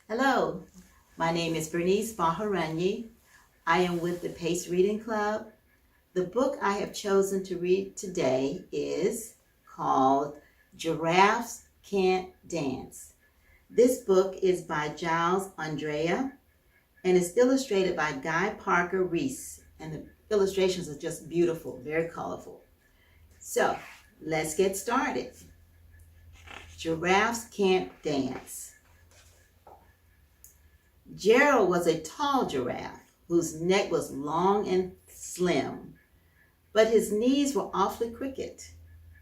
Hello, my name is Bernice Baharanyi. I am with the Pace Reading Club. The book I have chosen to read today is called Giraffes Can't Dance. This book is by Giles Andrea and is illustrated by Guy Parker Reese. And the illustrations are just beautiful, very colorful. So let's get started. Giraffes Can't Dance. Gerald was a tall giraffe whose neck was long and slim, but his knees were awfully crooked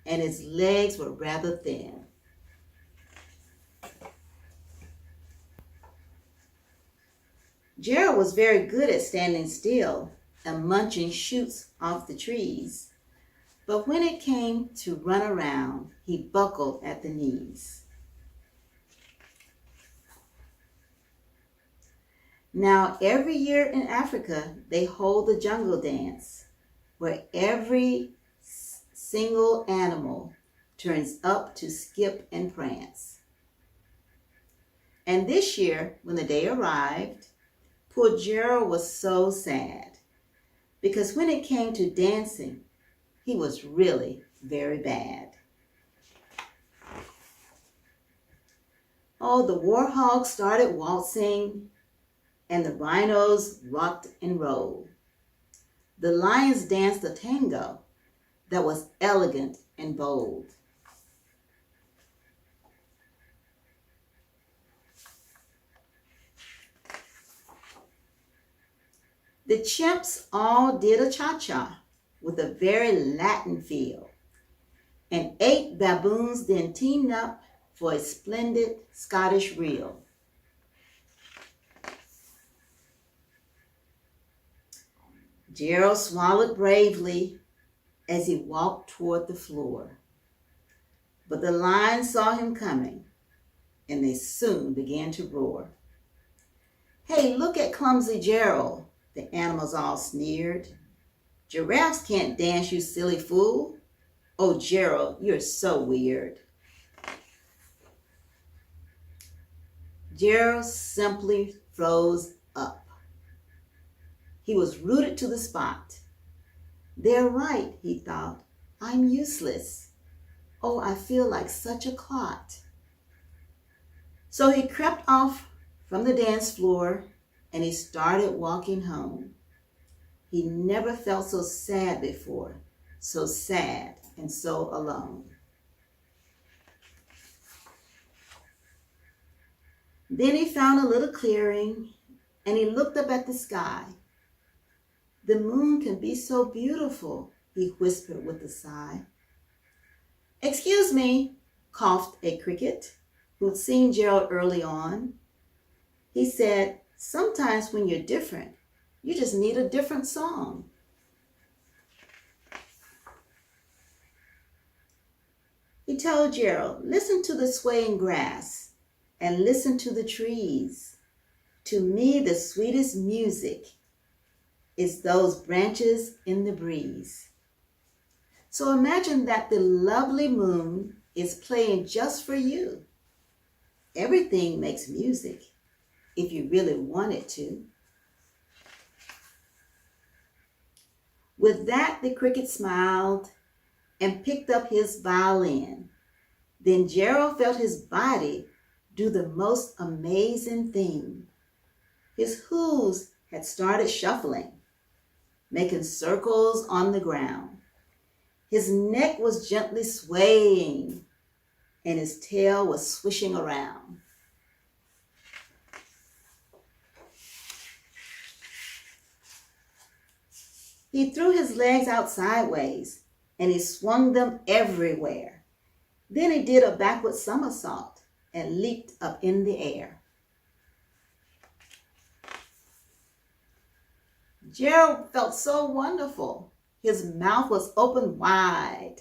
and his legs were rather thin. Gerald was very good at standing still and munching shoots off the trees, but when it came to run around, he buckled at the knees. Now, every year in Africa, they hold the jungle dance, where every single animal turns up to skip and prance. And this year, when the day arrived, poor Gerald was so sad, because when it came to dancing, he was really very bad. Oh, the warhogs started waltzing, and the rhinos rocked and rolled. The lions danced a tango that was elegant and bold. The chimps all did a cha-cha with a very Latin feel, and 8 baboons then teamed up for a splendid Scottish reel. Gerald swallowed bravely as he walked toward the floor. But the lions saw him coming, and they soon began to roar. "Hey, look at clumsy Gerald," the animals all sneered. "Giraffes can't dance, you silly fool. Oh, Gerald, you're so weird." Gerald simply froze up. He was rooted to the spot. "They're right," he thought. "I'm useless. Oh, I feel like such a clot." So he crept off from the dance floor and he started walking home. He never felt so sad before, so sad and so alone. Then he found a little clearing and he looked up at the sky. "The moon can be so beautiful," he whispered with a sigh. "Excuse me," coughed a cricket who'd seen Gerald early on. He said, "Sometimes when you're different, you just need a different song." He told Gerald, "Listen to the swaying grass and listen to the trees. To me, the sweetest music is those branches in the breeze." So imagine that the lovely moon is playing just for you. Everything makes music if you really want it to. With that, the cricket smiled and picked up his violin. Then Gerald felt his body do the most amazing thing. His hooves had started shuffling, making circles on the ground. His neck was gently swaying, and his tail was swishing around. He threw his legs out sideways, and he swung them everywhere. Then he did a backward somersault and leaped up in the air. Gerald felt so wonderful. His mouth was open wide.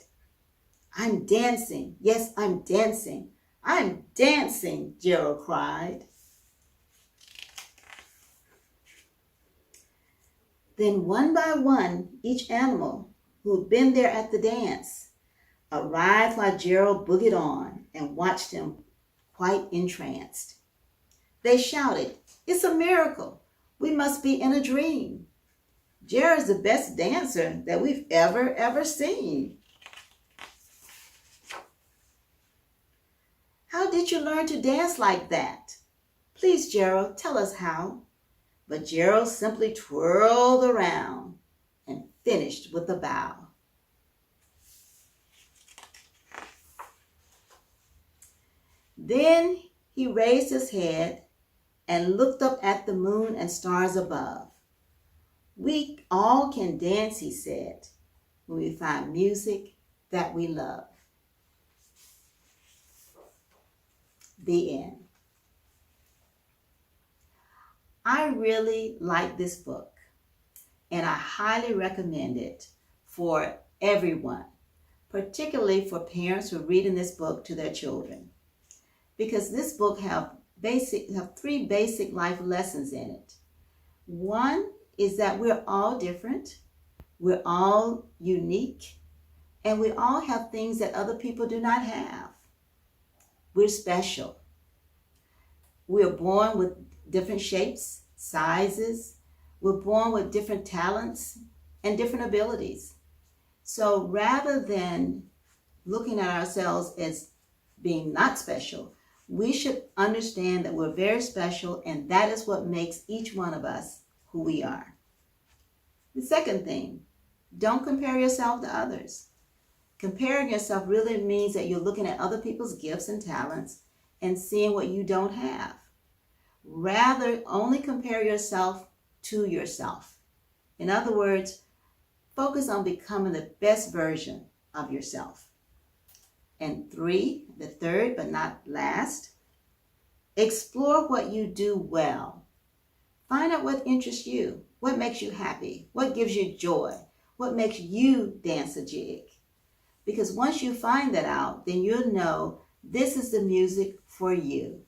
"I'm dancing. Yes, I'm dancing. I'm dancing," Gerald cried. Then one by one, each animal who'd been there at the dance arrived while Gerald boogied on and watched him quite entranced. They shouted, "It's a miracle. We must be in a dream. Jared's the best dancer that we've ever seen." "How did you learn to dance like that? Please, Gerald, tell us how." But Gerald simply twirled around and finished with a bow. Then he raised his head and looked up at the moon and stars above. "We all can dance," he said, "when we find music that we love." The end. I really like this book, and I highly recommend it for everyone, particularly for parents who are reading this book to their children, because this book have three basic life lessons in it. One is that we're all different, we're all unique, and we all have things that other people do not have. We're special. We're born with different shapes, sizes. We're born with different talents and different abilities. So rather than looking at ourselves as being not special, we should understand that we're very special, and that is what makes each one of us who we are. The second thing, don't compare yourself to others. Comparing yourself really means that you're looking at other people's gifts and talents and seeing what you don't have. Rather, only compare yourself to yourself. In other words, focus on becoming the best version of yourself. And three, the third but not last, explore what you do well. Find out what interests you, what makes you happy, what gives you joy, what makes you dance a jig. Because once you find that out, then you'll know this is the music for you.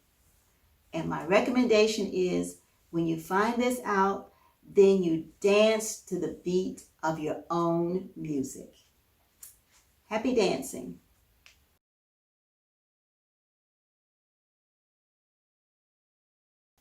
And my recommendation is, when you find this out, then you dance to the beat of your own music. Happy dancing.